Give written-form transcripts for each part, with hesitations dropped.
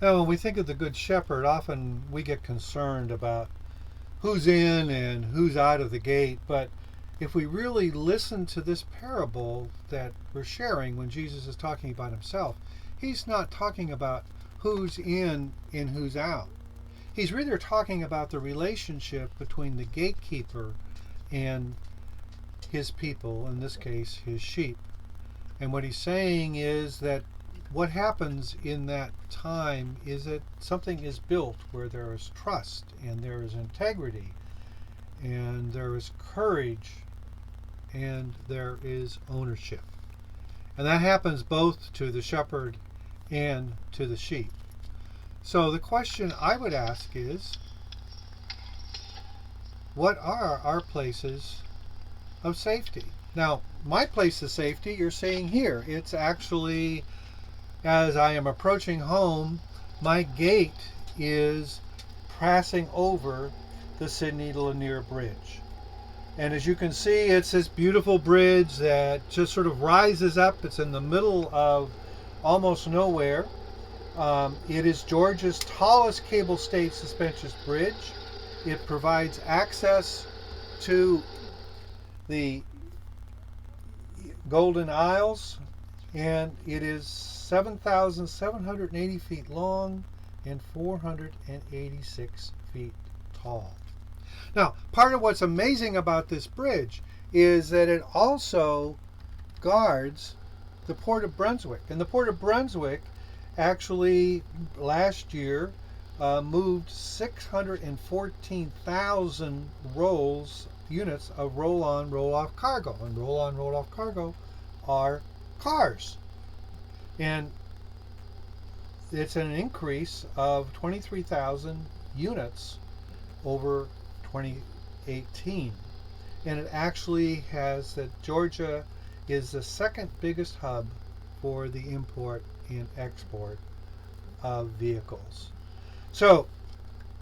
Now, when we think of the Good Shepherd, often we get concerned about who's in and who's out of the gate. But if we really listen to this parable that we're sharing when Jesus is talking about himself, he's not talking about who's in and who's out. He's really talking about the relationship between the gatekeeper and his people, in this case, his sheep. And what he's saying is that what happens in that time is that something is built where there is trust and there is integrity and there is courage and there is ownership. And that happens both to the shepherd and to the sheep. So the question I would ask is, what are our places of safety? Now, my place of safety, you're seeing here. It's actually, as I am approaching home, my gate is passing over the Sidney Lanier Bridge. And as you can see, it's this beautiful bridge that just sort of rises up. It's in the middle of almost nowhere. It is Georgia's tallest cable-stayed suspension bridge. It provides access to the Golden Isles, and it is 7,780 feet long and 486 feet tall. Now, part of what's amazing about this bridge is that it also guards the Port of Brunswick. And the Port of Brunswick actually last year moved 614,000 units of roll-on, roll-off cargo. And roll-on, roll-off cargo are cars. And it's an increase of 23,000 units over 2018. And it actually has that Georgia is the second biggest hub for the import and export of vehicles. So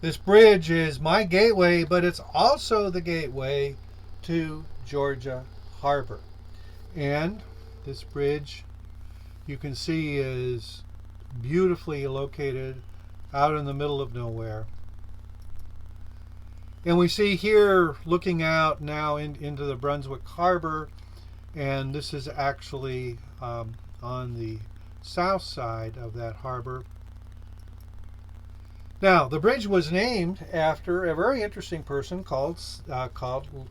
this bridge is my gateway, but it's also the gateway to Georgia Harbor. And this bridge, you can see, is beautifully located out in the middle of nowhere. And we see here, looking out now into the Brunswick Harbor, and this is actually on the south side of that harbor. Now, the bridge was named after a very interesting person called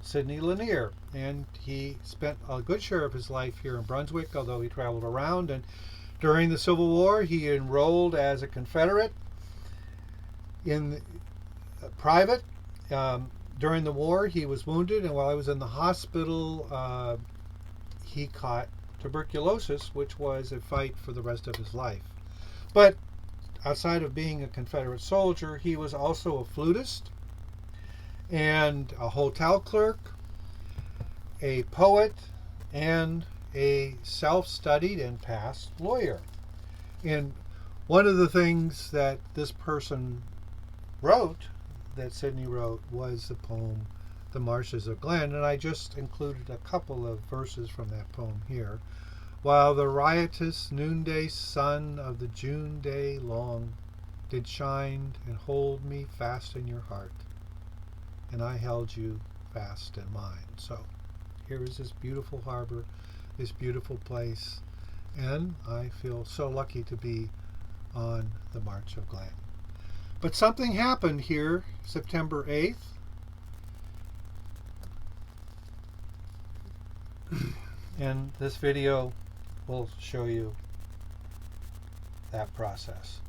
Sidney Lanier, and he spent a good share of his life here in Brunswick, although he traveled around. And during the Civil War, he enrolled as a Confederate in private. During the war, he was wounded, and while he was in the hospital, he caught tuberculosis, which was a fight for the rest of his life. But outside of being a Confederate soldier, he was also a flutist and a hotel clerk, a poet, and a self-studied and passed lawyer. And one of the things that this person wrote, that Sidney wrote, was the poem The Marshes of Glen, and I just included a couple of verses from that poem here. While the riotous noonday sun of the June day long did shine and hold me fast in your heart, and I held you fast in mine. So here is this beautiful harbor, this beautiful place, and I feel so lucky to be on the March of Glen. But something happened here September 8th. And this video will show you that process.